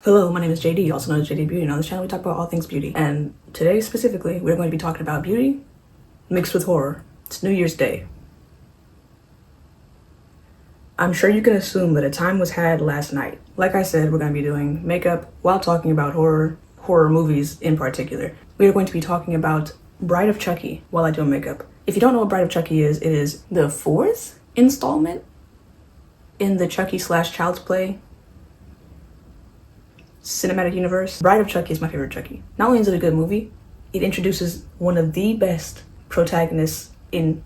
Hello, my name is JD, also known as JD Beauty, and on this channel we talk about all things beauty. And today specifically, we're going to be talking about beauty mixed with horror. It's New Year's Day. I'm sure you can assume that a time was had last night. Like I said, we're going to be doing makeup while talking about horror movies in particular. We are going to be talking about Bride of Chucky while I do makeup. If you don't know what Bride of Chucky is, it is the fourth installment in the Chucky / Child's Play cinematic universe. Bride of Chucky is my favorite Chucky. Not only is it a good movie, it introduces one of the best protagonists in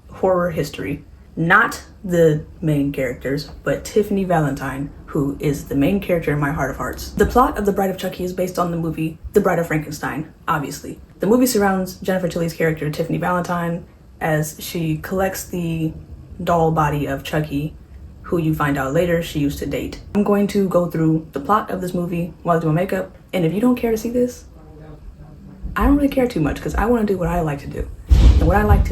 horror history. Not the main characters, but Tiffany Valentine, who is the main character in my heart of hearts. The plot of The Bride of Chucky is based on the movie The Bride of Frankenstein, obviously. The movie surrounds Jennifer Tilly's character, Tiffany Valentine, as she collects the doll body of Chucky, who you find out later she used to date. I'm going to go through the plot of this movie while I do my makeup, and if you don't care to see this, I don't really care too much because I want to do what I like to do. And what I like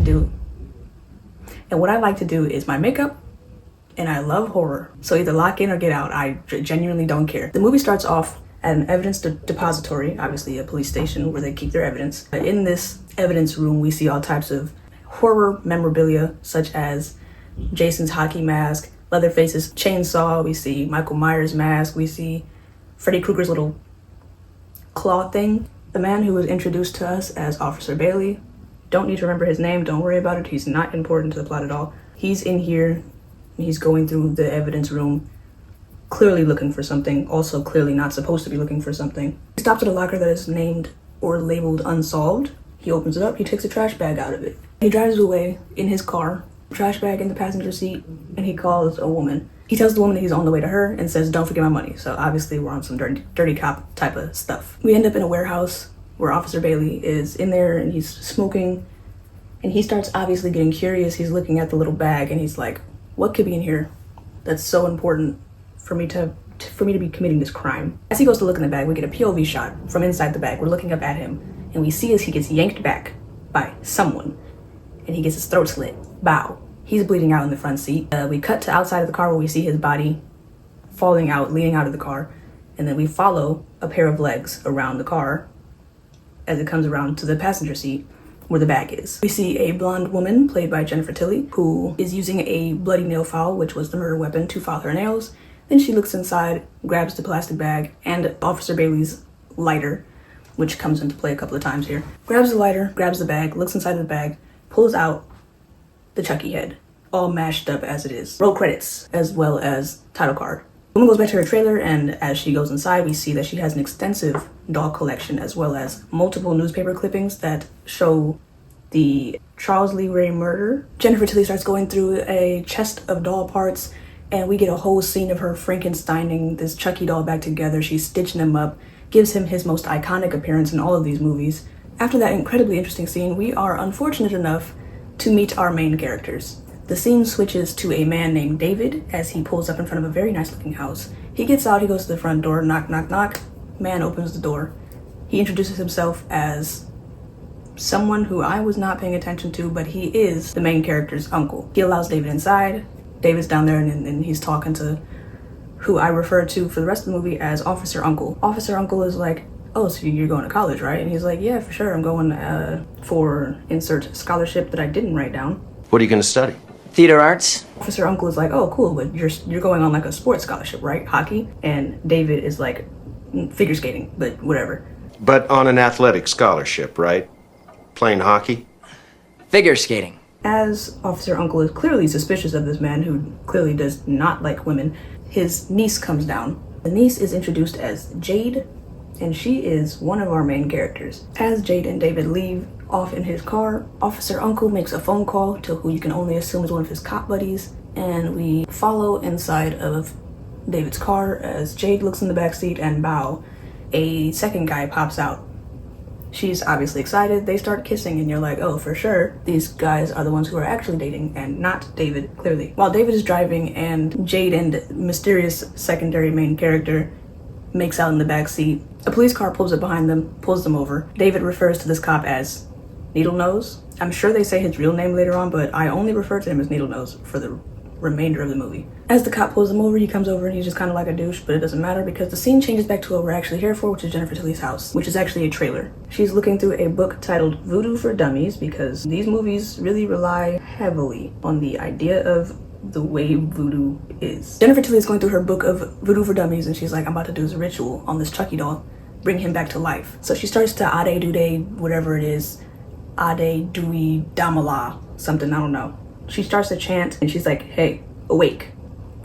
to do is my makeup, and I love horror. So either lock in or get out. I genuinely don't care. The movie starts off at an evidence depository, obviously a police station where they keep their evidence. In this evidence room, we see all types of horror memorabilia, such as Jason's hockey mask, Leatherface's chainsaw, we see Michael Myers' mask, we see Freddy Krueger's little claw thing. The man who was introduced to us as Officer Bailey, don't need to remember his name, don't worry about it, he's not important to the plot at all. He's in here, he's going through the evidence room, clearly looking for something, also clearly not supposed to be looking for something. He stops at a locker that is named or labeled unsolved. He opens it up, he takes a trash bag out of it. He drives away in his car, trash bag in the passenger seat, and he calls a woman. He tells the woman that he's on the way to her and says, don't forget my money. So obviously we're on some dirty cop type of stuff. We end up in a warehouse where Officer Bailey is in there and he's smoking, and he starts obviously getting curious. He's looking at the little bag and he's like, what could be in here that's so important for me to be committing this crime? As he goes to look in the bag, we get a POV shot from inside the bag. We're looking up at him and we see as he gets yanked back by someone and he gets his throat slit. Bow. He's bleeding out in the front seat. We cut to outside of the car where we see his body falling out, leaning out of the car, and then we follow a pair of legs around the car as it comes around to the passenger seat where the bag is. We see a blonde woman played by Jennifer Tilly who is using a bloody nail file, which was the murder weapon, to file her nails. Then she looks inside, grabs the plastic bag and Officer Bailey's lighter, which comes into play a couple of times here. Grabs the lighter, grabs the bag, looks inside the bag, pulls out the Chucky head, all mashed up as it is. Roll credits, as well as title card. The woman goes back to her trailer, and as she goes inside, we see that she has an extensive doll collection, as well as multiple newspaper clippings that show the Charles Lee Ray murder. Jennifer Tilly starts going through a chest of doll parts, and we get a whole scene of her Frankensteining this Chucky doll back together. She's stitching him up, gives him his most iconic appearance in all of these movies. After that incredibly interesting scene, we are unfortunate enough to meet our main characters. The scene switches to a man named David as he pulls up in front of a very nice looking house. He gets out, he goes to the front door, knock, knock, knock. Man opens the door. He introduces himself as someone who I was not paying attention to, but he is the main character's uncle. He allows David inside. David's down there and he's talking to who I refer to for the rest of the movie as Officer Uncle. Officer Uncle is like, oh, so you're going to college, right? And he's like, yeah, for sure. I'm going for insert scholarship that I didn't write down. What are you going to study? Theater arts. Officer Uncle is like, oh, cool, but you're going on like a sports scholarship, right? Hockey? And David is like, figure skating, but whatever. But on an athletic scholarship, right? Playing hockey? Figure skating. As Officer Uncle is clearly suspicious of this man who clearly does not like women, his niece comes down. The niece is introduced as Jade, and she is one of our main characters. As Jade and David leave off in his car, Officer Uncle makes a phone call to who you can only assume is one of his cop buddies, and we follow inside of David's car as Jade looks in the backseat and bow. A second guy pops out. She's obviously excited. They start kissing and you're like, oh, for sure, these guys are the ones who are actually dating and not David, clearly. While David is driving and Jade and mysterious secondary main character makes out in the back seat, a police car pulls up behind them, pulls them over. David refers to this cop as Needle Nose. I'm sure they say his real name later on, but I only refer to him as Needle Nose for the remainder of the movie. As the cop pulls him over, he comes over and he's just kind of like a douche, but it doesn't matter because the scene changes back to what we're actually here for, which is Jennifer Tilly's house, which is actually a trailer. She's looking through a book titled Voodoo for Dummies because these movies really rely heavily on the idea of the way voodoo is. Jennifer Tilly is going through her book of Voodoo for Dummies and she's like, I'm about to do this ritual on this Chucky doll, bring him back to life. So she starts to Ade Dude, whatever it is, Ade Dewey Damala, something, I don't know. She starts to chant and she's like, hey, awake,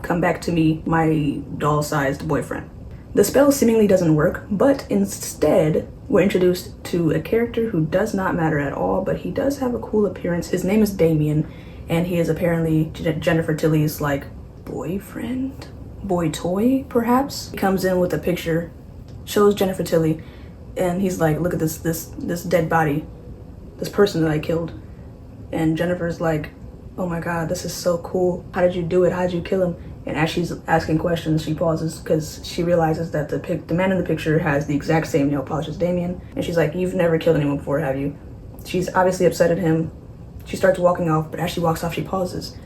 come back to me, my doll-sized boyfriend. The spell seemingly doesn't work, but instead we're introduced to a character who does not matter at all, but he does have a cool appearance. His name is Damien, and he is apparently Jennifer Tilly's like boyfriend, boy toy perhaps. He comes in with a picture, shows Jennifer Tilly, and he's like, look at this dead body, this person that I killed. And Jennifer's like, oh my god, this is so cool. How did you do it? How did you kill him? And as she's asking questions, she pauses because she realizes that the man in the picture has the exact same nail polish as Damien. And she's like, you've never killed anyone before, have you? She's obviously upset at him. She starts walking off, but as she walks off, she pauses.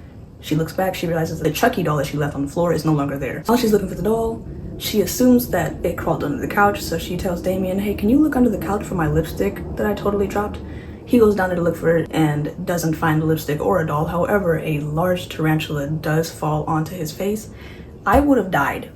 She looks back, she realizes that the Chucky doll that she left on the floor is no longer there. While she's looking for the doll, she assumes that it crawled under the couch, so she tells Damien, hey, can you look under the couch for my lipstick that I totally dropped? He goes down there to look for it and doesn't find the lipstick or a doll. However, a large tarantula does fall onto his face. I would have died.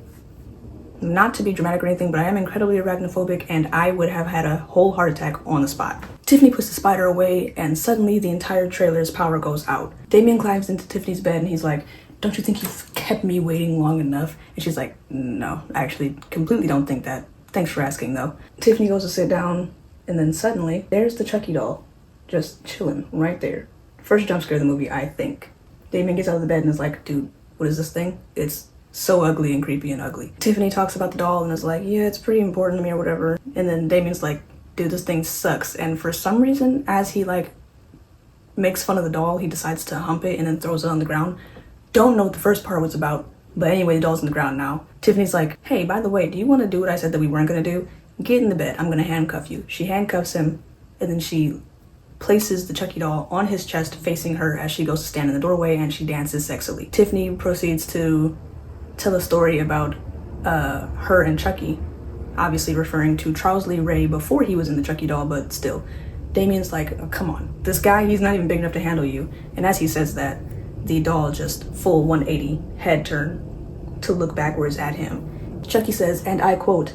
Not to be dramatic or anything, but I am incredibly arachnophobic and I would have had a whole heart attack on the spot. Tiffany puts the spider away and suddenly the entire trailer's power goes out. Damien climbs into Tiffany's bed and he's like, don't you think you've kept me waiting long enough? And she's like, no, I actually completely don't think that. Thanks for asking though. Tiffany goes to sit down and then suddenly there's the Chucky doll just chilling right there. First jump scare of the movie, I think. Damien gets out of the bed and is like, dude, what is this thing? It's so ugly and creepy and ugly. Tiffany talks about the doll and is like, yeah, it's pretty important to me or whatever. And then Damien's like, dude, this thing sucks. And for some reason, as he like makes fun of the doll, he decides to hump it and then throws it on the ground. Don't know what the first part was about, but anyway, the doll's on the ground now. Tiffany's like, hey, by the way, do you want to do what I said that we weren't gonna do? Get in the bed, I'm gonna handcuff you. She handcuffs him and then she places the Chucky doll on his chest facing her as she goes to stand in the doorway and she dances sexily. Tiffany proceeds to tell a story about her and Chucky, obviously referring to Charles Lee Ray before he was in the Chucky doll, but still. Damien's like, oh, come on, this guy, he's not even big enough to handle you. And as he says that, the doll just full 180 head turn to look backwards at him. Chucky says, and I quote,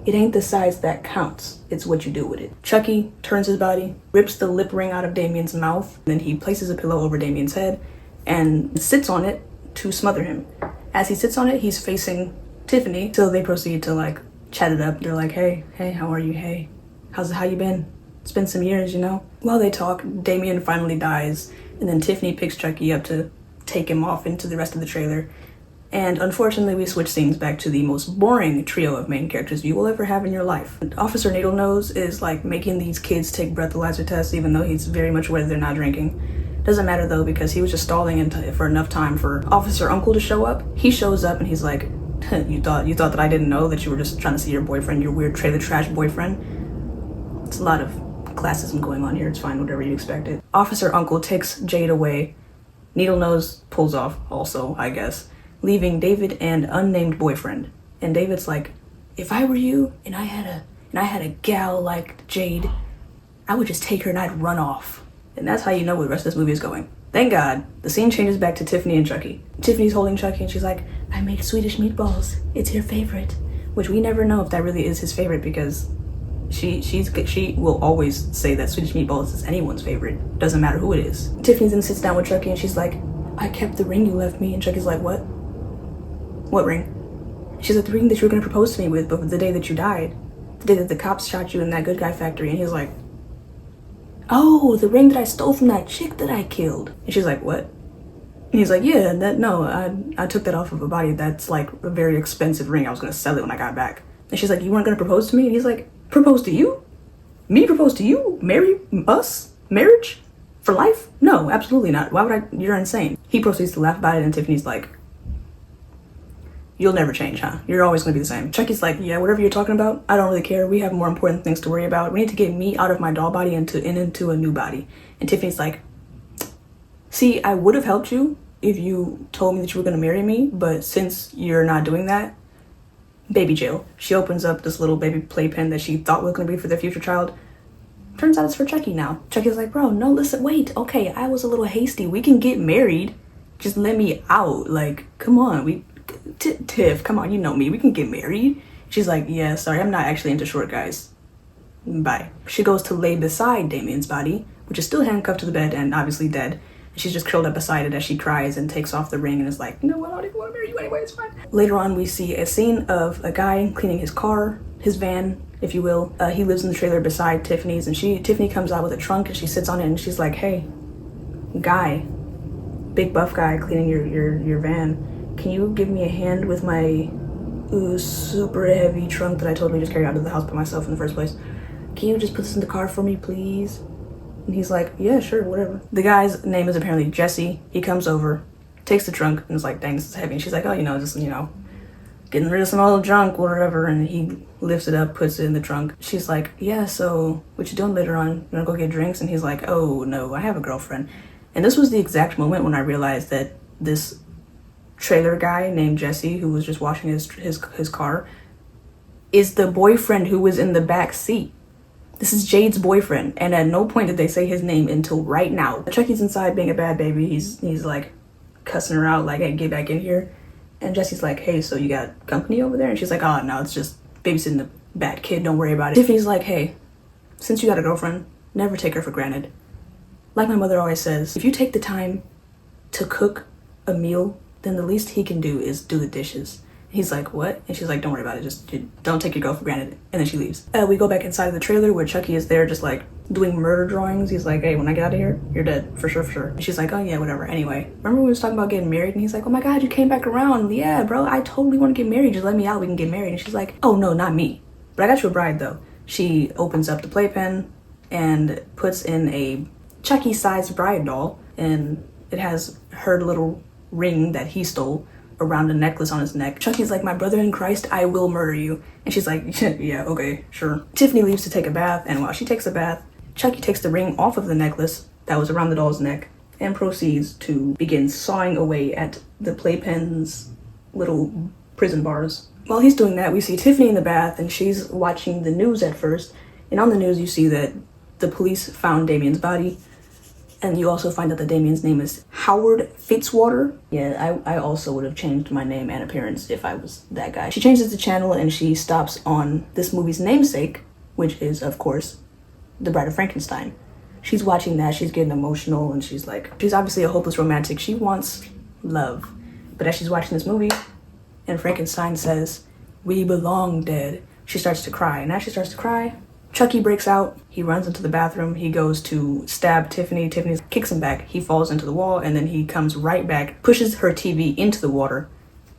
it ain't the size that counts, it's what you do with it. Chucky turns his body, rips the lip ring out of Damien's mouth, then he places a pillow over Damien's head and sits on it to smother him. As he sits on it, he's facing Tiffany, so they proceed to like chat it up. They're like, hey, how are you? Hey, how you been? It's been some years, you know? While they talk, Damien finally dies, and then Tiffany picks Chucky up to take him off into the rest of the trailer. And unfortunately, we switch scenes back to the most boring trio of main characters you will ever have in your life. Officer Needlenose is like making these kids take breathalyzer tests even though he's very much aware that they're not drinking. Doesn't matter though because he was just stalling for enough time for Officer Uncle to show up. He shows up and he's like, you thought that I didn't know that you were just trying to see your boyfriend, your weird trailer trash boyfriend? It's a lot of classism going on here. It's fine, whatever you expected. Officer Uncle takes Jade away. Needlenose pulls off also, I guess, leaving David and unnamed boyfriend. And David's like, if I were you and I had a gal like Jade, I would just take her and I'd run off. And that's how you know where the rest of this movie is going. Thank God, the scene changes back to Tiffany and Chucky. Tiffany's holding Chucky and she's like, I made Swedish meatballs. It's your favorite. Which we never know if that really is his favorite because she will always say that Swedish meatballs is anyone's favorite. Doesn't matter who it is. Tiffany then sits down with Chucky and she's like, I kept the ring you left me. And Chucky's like, what? What ring? She's like, the ring that you were gonna propose to me with, but the day that you died. The day that the cops shot you in that good guy factory. And he's like, oh, the ring that I stole from that chick that I killed. And she's like, what? And he's like, yeah, I took that off of a body. That's like a very expensive ring. I was gonna sell it when I got back. And she's like, you weren't gonna propose to me? And he's like, propose to you? Me propose to you? Marry us? Marriage? For life? No, absolutely not. Why would I? You're insane. He proceeds to laugh about it and Tiffany's like, you'll never change, huh? You're always gonna be the same. Chucky's like, yeah, whatever you're talking about, I don't really care. We have more important things to worry about. We need to get me out of my doll body and into a new body. And Tiffany's like, see, I would have helped you, if you told me that you were gonna marry me, but since you're not doing that, baby jail. She opens up this little baby playpen that she thought was gonna be for their future child. Turns out it's for Chucky now. Chucky's like, bro, no, listen, wait, okay, I was a little hasty. We can get married. Just let me out. Like, come on, Tiff, come on, you know me. We can get married. She's like, yeah, sorry, I'm not actually into short guys. Bye. She goes to lay beside Damien's body, which is still handcuffed to the bed and obviously dead. She's just curled up beside it as she cries and takes off the ring and is like, no, I don't even want to marry you anyway, it's fine. Later on, we see a scene of a guy cleaning his car, his van, if you will. He lives in the trailer beside Tiffany's, and Tiffany comes out with a trunk and she sits on it and she's like, hey, guy, big buff guy cleaning your van, can you give me a hand with my super heavy trunk that I totally just carried out of the house by myself in the first place? Can you just put this in the car for me, please? And he's like, yeah, sure, whatever. The guy's name is apparently Jesse. He comes over, takes the trunk, and is like, dang, this is heavy. And she's like, oh, just, getting rid of some old junk, whatever. And he lifts it up, puts it in the trunk. She's like, yeah, so what you doing later on? You wanna go get drinks? And he's like, oh, no, I have a girlfriend. And this was the exact moment when I realized that this trailer guy named Jesse, who was just washing his car, is the boyfriend who was in the back seat. This is Jade's boyfriend, and at no point did they say his name until right now. Chucky's inside being a bad baby. He's like cussing her out, like, hey, get back in here. And Jesse's like, hey, so you got company over there? And she's like, oh, no, it's just babysitting the bad kid, don't worry about it. Tiffany's like, hey, since you got a girlfriend, never take her for granted. Like my mother always says, if you take the time to cook a meal, then the least he can do is do the dishes. He's like, what? And she's like, don't worry about it. Just don't take your girl for granted. And then she leaves. We go back inside of the trailer where Chucky is there just like doing murder drawings. He's like, hey, when I get out of here, you're dead. For sure, for sure. And she's like, oh yeah, whatever. Anyway, remember we was talking about getting married? And he's like, oh my God, you came back around. Yeah, bro, I totally want to get married. Just let me out. We can get married. And she's like, oh no, not me. But I got you a bride though. She opens up the playpen and puts in a Chucky-sized bride doll. And it has her little ring that he stole around a necklace on his neck. Chucky's like, my brother in Christ, I will murder you. And she's like, yeah, okay, sure. Tiffany leaves to take a bath, and while she takes a bath, Chucky takes the ring off of the necklace that was around the doll's neck and proceeds to begin sawing away at the playpen's little prison bars. While he's doing that, we see Tiffany in the bath, and she's watching the news at first. And on the news, you see that the police found Damien's body. And you also find out that Damien's name is Howard Fitzwater. Yeah, I also would have changed my name and appearance if I was that guy. She changes the channel and she stops on this movie's namesake, which is, of course, The Bride of Frankenstein. She's watching that, she's getting emotional, and she's obviously a hopeless romantic. She wants love. But as she's watching this movie, and Frankenstein says, we belong dead, she starts to cry. And as she starts to cry, Chucky breaks out. He runs into the bathroom. He goes to stab Tiffany. Tiffany kicks him back. He falls into the wall, and then he comes right back, pushes her TV into the water.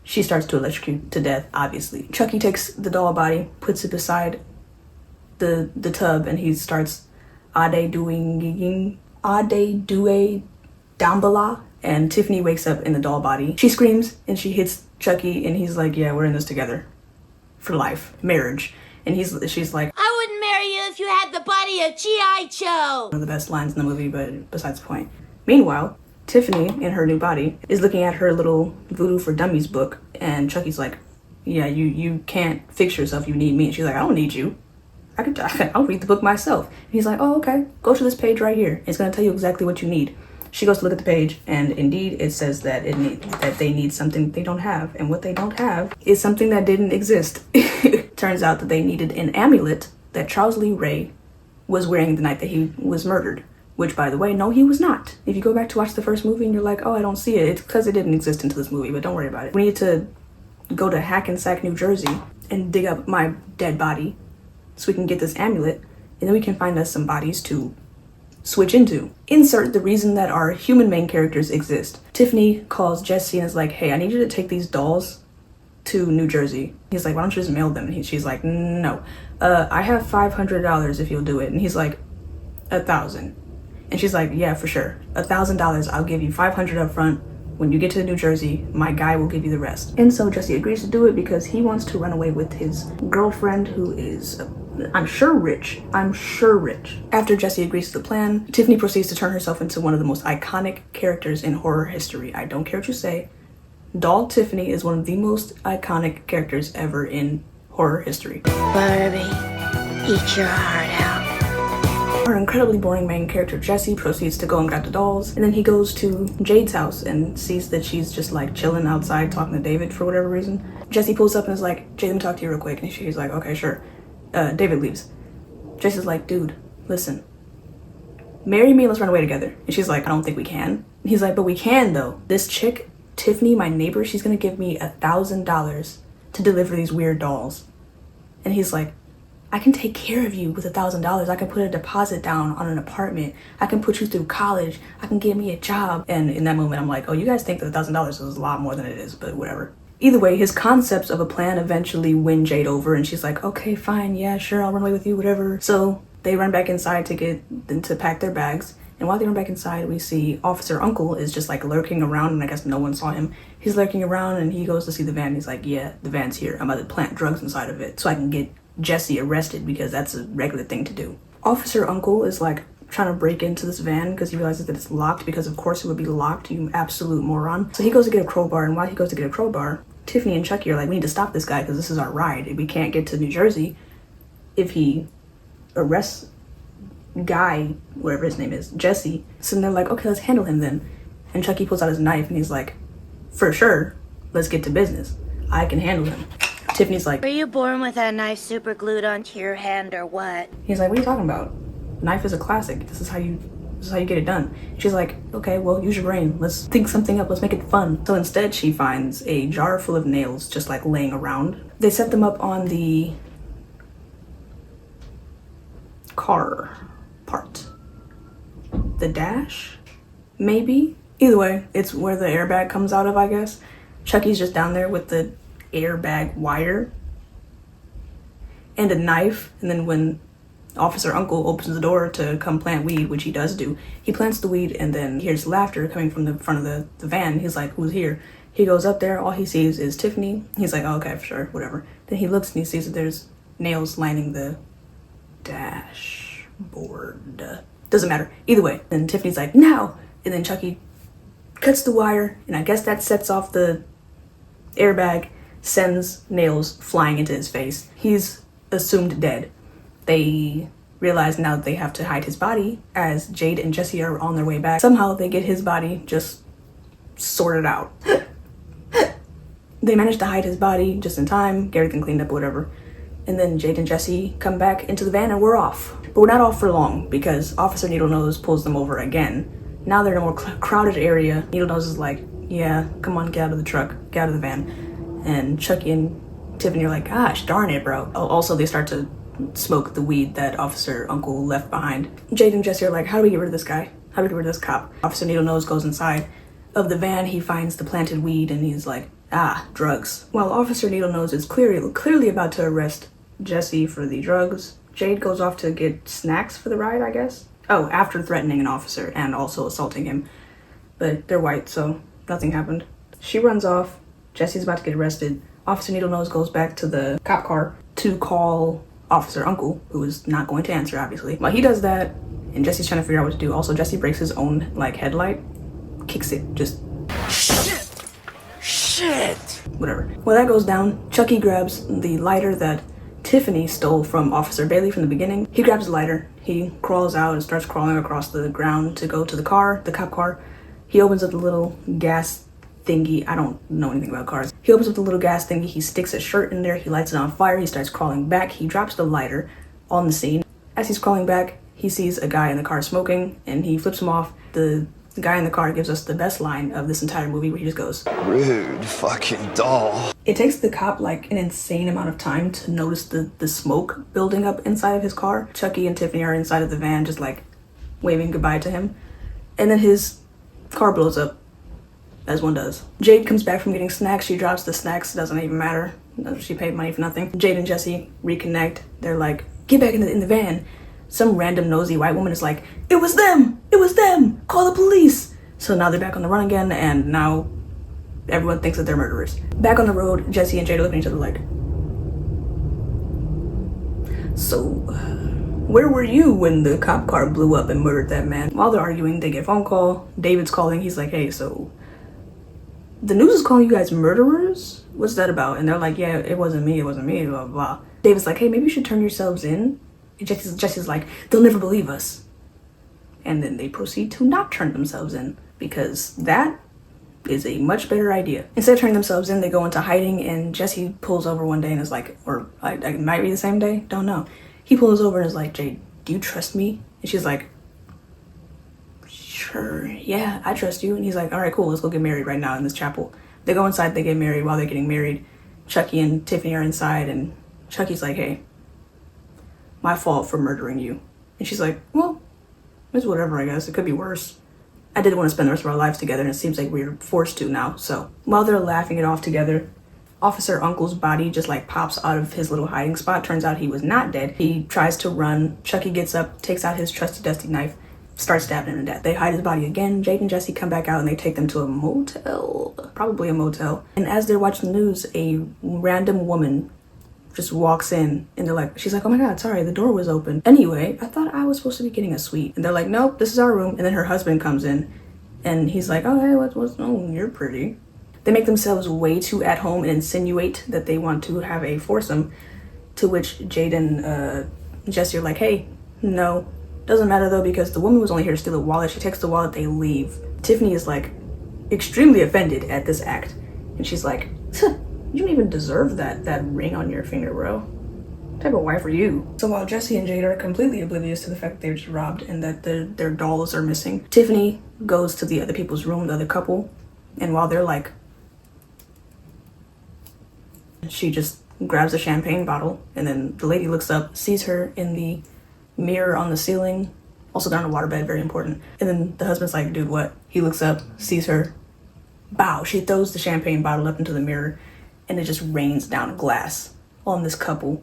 She starts to electrocute to death, obviously. Chucky takes the doll body, puts it beside the tub, and he starts Ade Due Dambala. And Tiffany wakes up in the doll body. She screams, and she hits Chucky, and he's like, yeah, we're in this together. For life. Marriage. And she's like, I wouldn't marry you if you had the body of G.I. Joe. One of the best lines in the movie, but besides the point. Meanwhile, Tiffany, in her new body, is looking at her little Voodoo for Dummies book, and Chucky's like, yeah, you can't fix yourself, you need me. And she's like, I don't need you. I'll read the book myself. And he's like, oh, okay, go to this page right here. It's gonna tell you exactly what you need. She goes to look at the page, and indeed it says that they need something they don't have, and what they don't have is something that didn't exist. Turns out that they needed an amulet that Charles Lee Ray was wearing the night that he was murdered, which, by the way, no, he was not. If you go back to watch the first movie and you're like, oh, I don't see it, it's because it didn't exist into this movie, but don't worry about it. We need to go to Hackensack, New Jersey, and dig up my dead body so we can get this amulet, and then we can find us some bodies to switch into. Insert the reason that our human main characters exist. Tiffany calls Jesse and is like, hey, I need you to take these dolls to New Jersey. He's like, why don't you just mail them? And she's like, no, I have $500 if you'll do it. And he's like, 1,000. And she's like, yeah, for sure, $1,000. I'll give you 500 up front, when you get to New Jersey, my guy will give you the rest. And so Jesse agrees to do it because he wants to run away with his girlfriend, who is, I'm sure rich. After Jesse agrees to the plan, Tiffany proceeds to turn herself into one of the most iconic characters in horror history. I don't care what you say. Doll Tiffany is one of the most iconic characters ever in horror history. Barbie, eat your heart out. Our incredibly boring main character Jesse proceeds to go and grab the dolls, and then he goes to Jade's house and sees that she's just like chilling outside talking to David for whatever reason. Jesse pulls up and is like, Jade, let me talk to you real quick. And she's like, okay, sure. David leaves. Jesse's like, dude, listen, marry me and let's run away together. And she's like, I don't think we can. And he's like, but we can though. This chick, Tiffany, my neighbor, she's gonna give me $1,000 to deliver these weird dolls. And he's like, I can take care of you with $1,000. I can put a deposit down on an apartment. I can put you through college. I can get me a job. And in that moment, I'm like, oh, you guys think that $1,000 is a lot more than it is, but whatever. Either way, his concepts of a plan eventually win Jade over, and she's like, okay, fine, yeah, sure, I'll run away with you, whatever. So they run back inside to pack their bags. And while they run back inside, we see Officer Uncle is just like lurking around, and I guess no one saw him. He's lurking around and he goes to see the van. He's like, yeah, the van's here. I'm about to plant drugs inside of it so I can get Jesse arrested because that's a regular thing to do. Officer Uncle is like trying to break into this van because he realizes that it's locked, because of course it would be locked, you absolute moron. So he goes to get a crowbar, and while he goes to get a crowbar, Tiffany and Chucky are like, we need to stop this guy because this is our ride. We can't get to New Jersey if he arrests Guy, whatever his name is, Jesse. So they're like, okay, let's handle him then. And Chucky pulls out his knife and he's like, for sure, let's get to business. I can handle him. Tiffany's like, Were you born with that knife super glued onto your hand or what? he's like, what are you talking about? Knife is a classic. This is how you get it done. She's like, okay, well, use your brain. Let's think something up. Let's make it fun. So instead, she finds a jar full of nails just like laying around. They set them up on the car part. The dash? Maybe? Either way, it's where the airbag comes out of, I guess. Chucky's just down there with the airbag wire and a knife, and then when Officer Uncle opens the door to come plant weed, which he does do, he plants the weed and then hears laughter coming from the front of the van. He's like, who's here? He goes up there, all he sees is Tiffany. He's like, oh, okay, sure, whatever. Then he looks and he sees that there's nails lining the dashboard. Doesn't matter. Either way, then Tiffany's like, now! And then Chucky cuts the wire, and I guess that sets off the airbag, sends nails flying into his face. He's assumed dead. They realize now that they have to hide his body, as Jade and Jesse are on their way back. Somehow they get his body just sorted out. They manage to hide his body just in time, get everything cleaned up, whatever. And then Jade and Jesse come back into the van and we're off. But we're not off for long because Officer Needlenose pulls them over again. Now they're in a more crowded area. Needlenose is like, yeah, come on, get out of the truck, get out of the van. And Chucky and Tiffany are like, gosh, darn it, bro. Also, they start to smoke the weed that Officer Uncle left behind. Jade and Jesse are like, how do we get rid of this guy? How do we get rid of this cop? Officer Needlenose goes inside of the van. He finds the planted weed and he's like, drugs. While Officer Needlenose is clearly about to arrest Jesse for the drugs, Jade goes off to get snacks for the ride, I guess. Oh, after threatening an officer and also assaulting him. But they're white, so nothing happened. She runs off. Jesse's about to get arrested. Officer Needlenose goes back to the cop car to call Officer Uncle, who is not going to answer, obviously. While he does that, and Jesse's trying to figure out what to do, also Jesse breaks his own, headlight. Kicks it, just... Shit! Whatever. While that goes down, Chucky grabs the lighter that Tiffany stole from Officer Bailey from the beginning. He grabs the lighter. He crawls out and starts crawling across the ground to go to the car, the cop car. He opens up the little gas thingy. I don't know anything about cars. He opens up the little gas thingy. He sticks a shirt in there. He lights it on fire. He starts crawling back. He drops the lighter on the scene. As he's crawling back, he sees a guy in the car smoking and he flips him off. The guy in the car gives us the best line of this entire movie where he just goes, rude fucking doll. It takes the cop an insane amount of time to notice the smoke building up inside of his car. Chucky and Tiffany are inside of the van just waving goodbye to him. And then his car blows up, as one does. Jade comes back from getting snacks. She drops the snacks. Doesn't even matter. She paid money for nothing. Jade and Jesse reconnect. They're like, get back in the van. Some random nosy white woman is like, it was them! It was them! Call the police! So now they're back on the run again, and now everyone thinks that they're murderers. Back on the road, Jesse and Jade are looking at each other like, so where were you when the cop car blew up and murdered that man? While they're arguing, they get a phone call. David's calling. He's like, hey, so the news is calling you guys murderers? What's that about? And they're like, yeah, it wasn't me, blah, blah, blah. David's like, hey, maybe you should turn yourselves in. And Jesse's like, they'll never believe us. And then they proceed to not turn themselves in, because that is a much better idea. Instead of turning themselves in, they go into hiding, and Jesse pulls over one day and is like, or it might be the same day, don't know. He pulls over and is like, Jade, do you trust me? And she's like, sure, yeah, I trust you. And he's like, all right, cool, let's go get married right now in this chapel. They go inside, they get married. While they're getting married, Chucky and Tiffany are inside, and Chucky's like, hey, my fault for murdering you. And she's like, well, it's whatever, I guess. It could be worse. I didn't want to spend the rest of our lives together, and it seems like we're forced to now. So while they're laughing it off together, Officer Uncle's body just like pops out of his little hiding spot. Turns out he was not dead. He tries to run. Chucky gets up, takes out his trusty dusty knife, starts stabbing him to death. They hide his body again. Jade and Jesse come back out, and they take them to a motel, probably a motel. And as they're watching the news, a random woman just walks in, and they're like, she's like, oh my god, sorry, the door was open. Anyway, I thought I was supposed to be getting a suite. And they're like, nope, this is our room. And then her husband comes in, and he's like, oh hey, oh, you're pretty. They make themselves way too at home and insinuate that they want to have a foursome, to which Jade and Jesse are like, hey, no, doesn't matter though, because the woman was only here to steal a wallet. She takes the wallet, they leave. Tiffany is like extremely offended at this act, and she's like, you don't even deserve that ring on your finger, bro. What type of wife are you? So while Jesse and Jade are completely oblivious to the fact that they were just robbed and that their dolls are missing, Tiffany goes to the other people's room, the other couple, and while they're like, she just grabs a champagne bottle, and then the lady looks up, sees her in the mirror on the ceiling, also down a waterbed, very important. And then the husband's like, dude, what? He looks up, sees her, bow, she throws the champagne bottle up into the mirror, and it just rains down glass on this couple,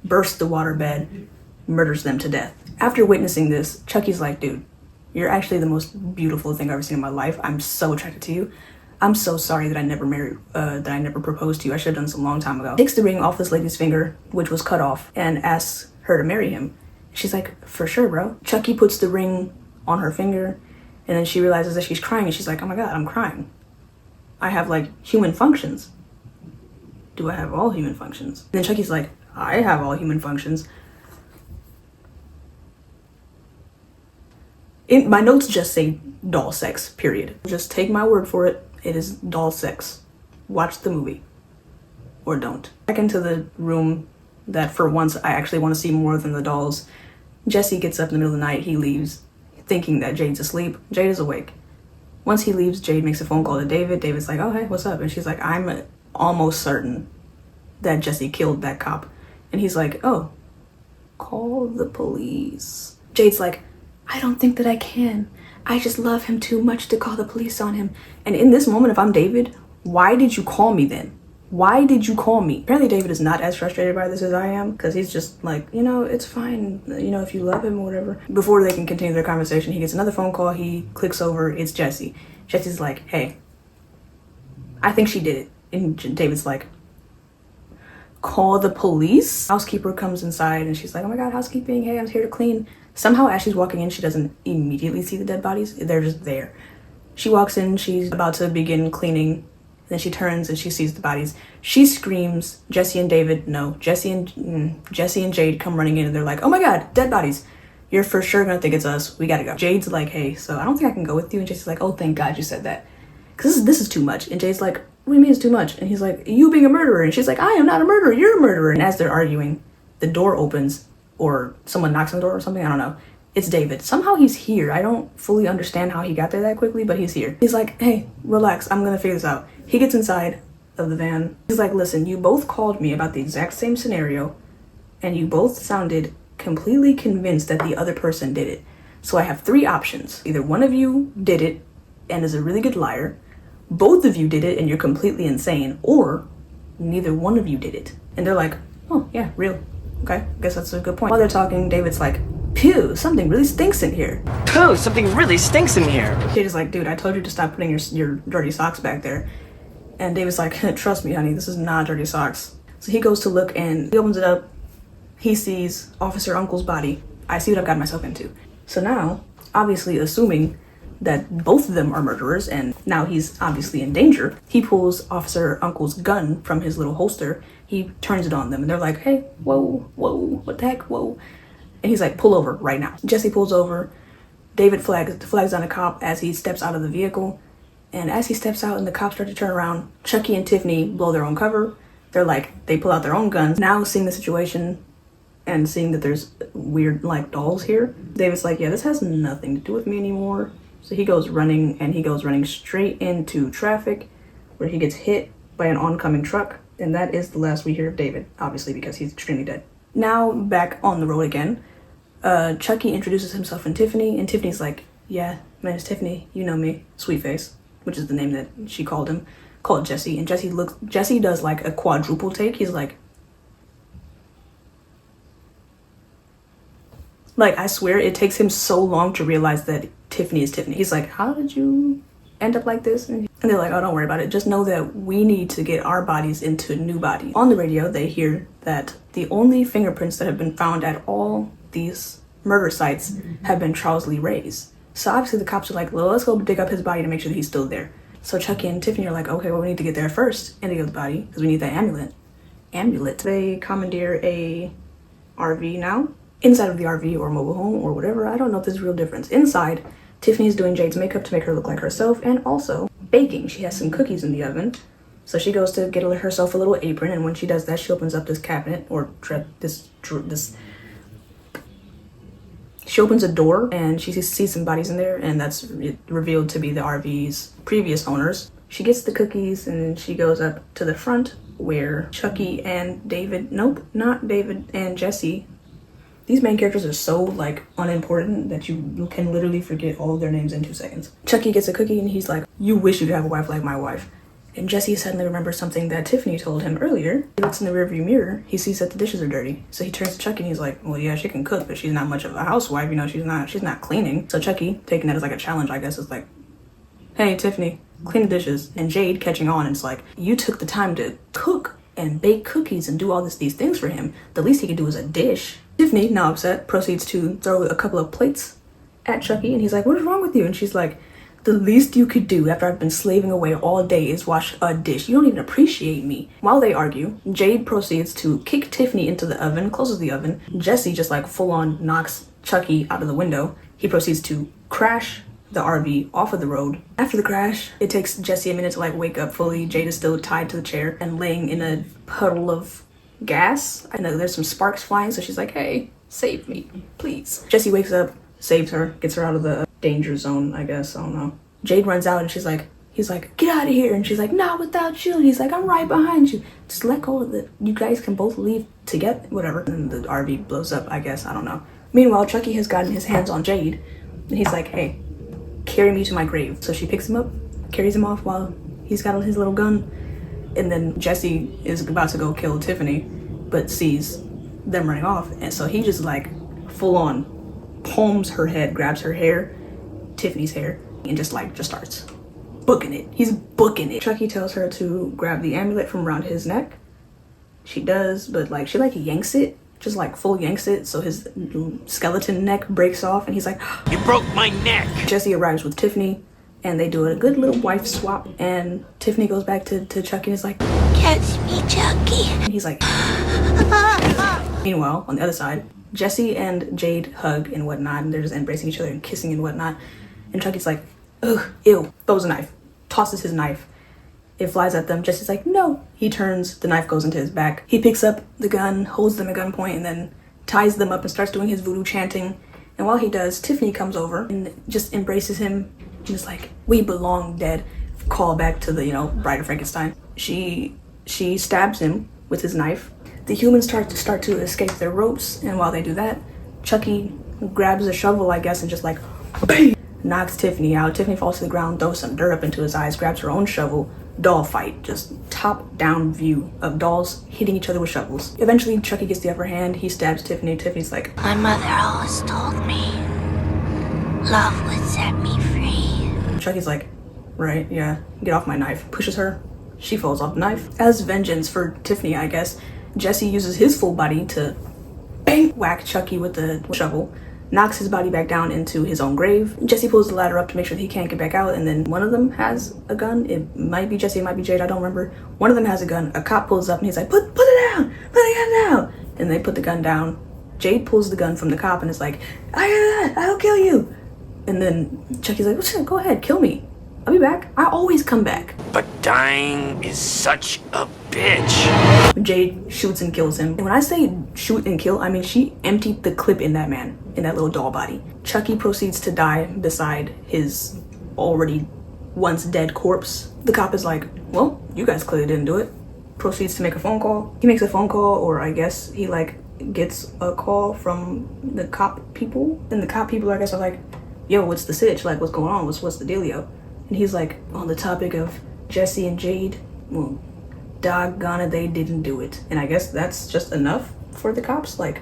bursts the waterbed, murders them to death. After witnessing this, Chucky's like, dude, you're actually the most beautiful thing I've ever seen in my life. I'm so attracted to you. I'm so sorry that I never proposed to you. I should have done this a long time ago. Takes the ring off this lady's finger, which was cut off, and asks her to marry him. She's like, for sure, bro. Chucky puts the ring on her finger, and then she realizes that she's crying, and she's like, oh my god, I'm crying. I have like human functions. Do I have all human functions? And then Chucky's like, I have all human functions. My notes just say doll sex, period. Just take my word for it. It is doll sex. Watch the movie. Or don't. Back into the room that for once I actually want to see more than the dolls. Jesse gets up in the middle of the night. He leaves thinking that Jade's asleep. Jade is awake. Once he leaves, Jade makes a phone call to David. David's like, oh, hey, what's up? And she's like, I'm almost certain that Jesse killed that cop. And he's like, oh, call the police. Jade's like, I don't think that I can. I just love him too much to call the police on him. And in this moment, if I'm David, why did you call me then? Why did you call me? Apparently David is not as frustrated by this as I am, because he's just like, you know, it's fine, you know, if you love him or whatever. Before they can continue their conversation, he gets another phone call. He clicks over. It's Jesse. Jesse's like, hey, I think she did it. And David's like, call the police? Housekeeper comes inside and she's like, oh my god, housekeeping, hey, I'm here to clean. Somehow as she's walking in, she doesn't immediately see the dead bodies. They're just there. She walks in, she's about to begin cleaning. Then she turns and she sees the bodies. She screams. Jesse and David, no, Jesse and Jade come running in, and they're like, oh my god, dead bodies. You're for sure gonna think it's us. We gotta go. Jade's like, hey, so I don't think I can go with you. And Jesse's like, oh, thank god you said that, because this is too much. And Jade's like, what do you mean it's too much? And he's like, you being a murderer. And she's like, I am not a murderer, you're a murderer. And as they're arguing, the door opens, or someone knocks on the door or something, I don't know. It's David. Somehow he's here. I don't fully understand how he got there that quickly, but he's here. He's like, hey, relax, I'm gonna figure this out. He gets inside of the van. He's like, listen, you both called me about the exact same scenario, and you both sounded completely convinced that the other person did it. So I have three options. Either one of you did it and is a really good liar, both of you did it and you're completely insane, or neither one of you did it. And they're like, oh yeah, real. Okay, I guess that's a good point. While they're talking, David's like, Pew, something really stinks in here. Pooh, something really stinks in here. Jade is like, dude, I told you to stop putting your dirty socks back there. And David's like, trust me, honey, this is not dirty socks. So he goes to look and he opens it up. He sees Officer Uncle's body. I see what I've got myself into. So now, obviously assuming that both of them are murderers and now he's obviously in danger, he pulls Officer Uncle's gun from his little holster. He turns it on them and they're like, hey, whoa, what the heck, whoa. And he's like, pull over right now. Jesse pulls over. David flags down a cop as he steps out of the vehicle. And as he steps out and the cops start to turn around, Chucky and Tiffany blow their own cover. They're like, they pull out their own guns. Now seeing the situation and seeing that there's weird like dolls here, David's like, yeah, this has nothing to do with me anymore. So he goes running and he goes running straight into traffic where he gets hit by an oncoming truck. And that is the last we hear of David, obviously, because he's extremely dead. Now back on the road again, Chucky introduces himself and Tiffany's like, yeah, my name's Tiffany, you know me, Sweetface, which is the name that she called Jesse. And Jesse does like a quadruple take. He's like, I swear it takes him so long to realize that Tiffany is Tiffany. He's like, how did you end up like this? And they're like, oh, don't worry about it. Just know that we need to get our bodies into a new body. On the radio, they hear that the only fingerprints that have been found at all these murder sites have been Charles Lee Ray's. So obviously the cops are like, well, let's go dig up his body to make sure that he's still there. So Chucky and Tiffany are like, okay, well, we need to get there first and dig up the body because we need that amulet. They commandeer a RV now. Inside of the RV or mobile home or whatever, I don't know if there's a real difference. Inside, Tiffany's doing Jade's makeup to make her look like herself and also baking. She has some cookies in the oven. So she goes to get herself a little apron, and when she does that, she opens up this cabinet or she opens a door and she sees some bodies in there, and that's revealed to be the RV's previous owners. She gets the cookies and she goes up to the front where Chucky and David, nope, not David and Jesse. These main characters are so like unimportant that you can literally forget all of their names in 2 seconds. Chucky gets a cookie and he's like, you wish you could have a wife like my wife. And Jesse suddenly remembers something that Tiffany told him earlier. He looks in the rearview mirror, he sees that the dishes are dirty. So he turns to Chucky and he's like, well, yeah, she can cook, but she's not much of a housewife, you know, she's not cleaning. So Chucky, taking that as like a challenge, I guess, is like, hey, Tiffany, clean the dishes. And Jade, catching on, and it's like, you took the time to cook and bake cookies and do all these things for him. The least he could do is a dish. Tiffany, now upset, proceeds to throw a couple of plates at Chucky, and he's like, what is wrong with you? And she's like, the least you could do after I've been slaving away all day is wash a dish. You don't even appreciate me. While they argue, Jade proceeds to kick Tiffany into the oven, closes the oven. Jesse just like full on knocks Chucky out of the window. He proceeds to crash the RV off of the road. After the crash, it takes Jesse a minute to like wake up fully. Jade is still tied to the chair and laying in a puddle of gas. I know there's some sparks flying, so she's like, hey, save me, please. Jesse wakes up, saves her, gets her out of the danger zone, I guess, I don't know. Jade runs out and he's like, get out of here. And she's like, not without you. And he's like, I'm right behind you. Just let go of it. You guys can both leave together, whatever. And the RV blows up, I guess, I don't know. Meanwhile, Chucky has gotten his hands on Jade and he's like, hey, carry me to my grave. So she picks him up, carries him off while he's got his little gun. And then Jesse is about to go kill Tiffany, but sees them running off. And so he just like full on palms her head, grabs her hair, Tiffany's hair, and just starts booking it. He's booking it. Chucky tells her to grab the amulet from around his neck. She does, but like she like yanks it, just like full yanks it, so his skeleton neck breaks off, and he's like, you broke my neck. Jesse arrives with Tiffany, and they do a good little wife swap, and Tiffany goes back to Chucky and is like, Catch me, Chucky. and he's like, Meanwhile, on the other side, Jesse and Jade hug and whatnot, and they're just embracing each other and kissing and whatnot. And Chucky's like, ugh, ew, throws a knife, tosses his knife. It flies at them. Jesse's like, no. He turns, the knife goes into his back. He picks up the gun, holds them at gunpoint, and then ties them up and starts doing his voodoo chanting. And while he does, Tiffany comes over and just embraces him. Just like, we belong dead. Call back to the, Bride of Frankenstein. She stabs him with his knife. The humans start to escape their ropes, and while they do that, Chucky grabs a shovel, I guess, and just like, knocks Tiffany out. Tiffany falls to the ground, throws some dirt up into his eyes, grabs her own shovel, doll fight, just top down view of dolls hitting each other with shovels. Eventually Chucky gets the upper hand, he stabs Tiffany. Tiffany's like, My mother always told me love would set me free. Chucky's like, right, yeah, get off my knife. Pushes her, she falls off the knife. As vengeance for Tiffany, I guess, Jesse uses his full body to bang whack Chucky with the shovel, knocks his body back down into his own grave. Jesse pulls the ladder up to make sure that he can't get back out, and then one of them has a gun. It might be Jesse, it might be Jade, I don't remember. One of them has a gun. A cop pulls up and he's like, put it down, put the gun down. And they put the gun down. Jade pulls the gun from the cop and is like, I'll kill you. And then Chucky's like, well, shit, go ahead, kill me. I'll be back. I always come back. But dying is such a bitch. Jade shoots and kills him. And when I say shoot and kill, I mean she emptied the clip in that man, in that little doll body. Chucky proceeds to die beside his already once dead corpse. The cop is like, well, you guys clearly didn't do it. Proceeds to make a phone call. He makes a phone call, or I guess he like gets a call from the cop people. And the cop people, I guess, are like, yo, what's the sitch? Like, what's going on? What's the dealio? And he's like, on the topic of Jesse and Jade, well, doggone it, they didn't do it. And I guess that's just enough for the cops. Like,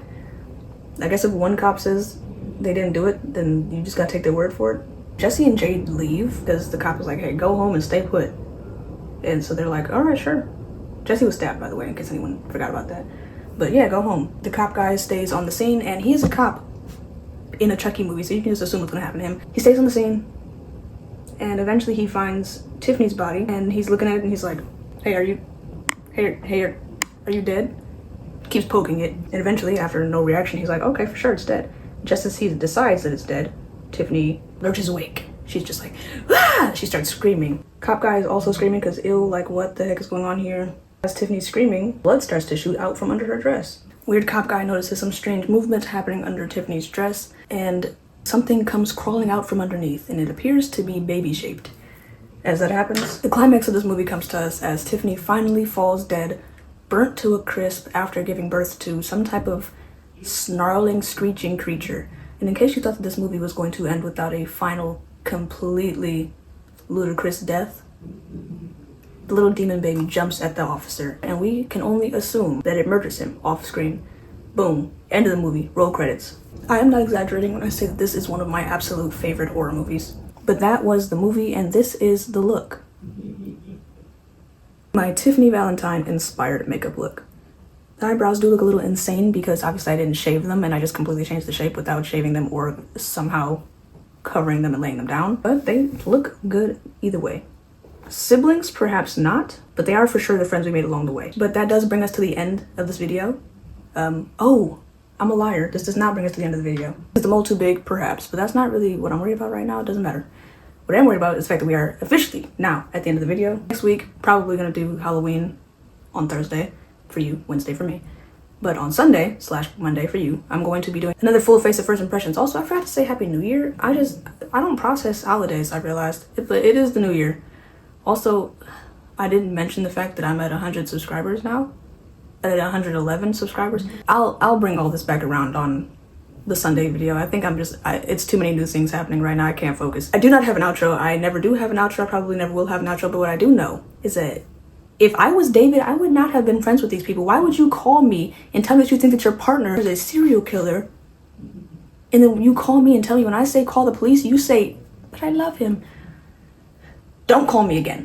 I guess if one cop says they didn't do it, then you just gotta take their word for it. Jesse and Jade leave because the cop is like, hey, go home and stay put. And so they're like, all right, sure. Jesse was stabbed, by the way, in case anyone forgot about that. But yeah, go home. The cop guy stays on the scene, and he's a cop in a Chucky movie, so you can just assume what's gonna happen to him. He stays on the scene, and eventually he finds Tiffany's body, and he's looking at it and he's like, hey, are you dead? Keeps poking it, and eventually, after no reaction, he's like, okay, for sure, it's dead. Just as he decides that it's dead, Tiffany lurches awake. She's just like, ah! She starts screaming. Cop guy is also screaming because ew, like what the heck is going on here? As Tiffany's screaming, blood starts to shoot out from under her dress. Weird cop guy notices some strange movements happening under Tiffany's dress, and something comes crawling out from underneath, and it appears to be baby-shaped. As that happens, the climax of this movie comes to us as Tiffany finally falls dead, burnt to a crisp after giving birth to some type of snarling, screeching creature. And in case you thought that this movie was going to end without a final, completely ludicrous death, the little demon baby jumps at the officer, and we can only assume that it murders him off screen. Boom. End of the movie. Roll credits. I am not exaggerating when I say that this is one of my absolute favorite horror movies. But that was the movie, and this is the look. My Tiffany Valentine inspired makeup look. The eyebrows do look a little insane because obviously I didn't shave them, and I just completely changed the shape without shaving them or somehow covering them and laying them down. But they look good either way. Siblings, perhaps not, but they are for sure the friends we made along the way. But that does bring us to the end of this video. Oh, I'm a liar. This does not bring us to the end of the video. Is the mole too big? Perhaps, but that's not really what I'm worried about right now. It doesn't matter. What I'm worried about is the fact that we are officially now at the end of the video. Next week, probably gonna do Halloween on Thursday for you, Wednesday for me. But on Sunday / Monday for you, I'm going to be doing another full face of first impressions. Also, I forgot to say Happy New Year. I don't process holidays, I realized, but it is the new year. Also, I didn't mention the fact that I'm at 100 subscribers now. At 111 subscribers. I'll bring all this back around on the Sunday video. I think it's too many new things happening right now. I can't focus. I do not have an outro. I never do have an outro. I probably never will have an outro. But what I do know is that if I was David, I would not have been friends with these people. Why would you call me and tell me that you think that your partner is a serial killer? And then you call me and tell me when I say call the police, you say, but I love him. Don't call me again.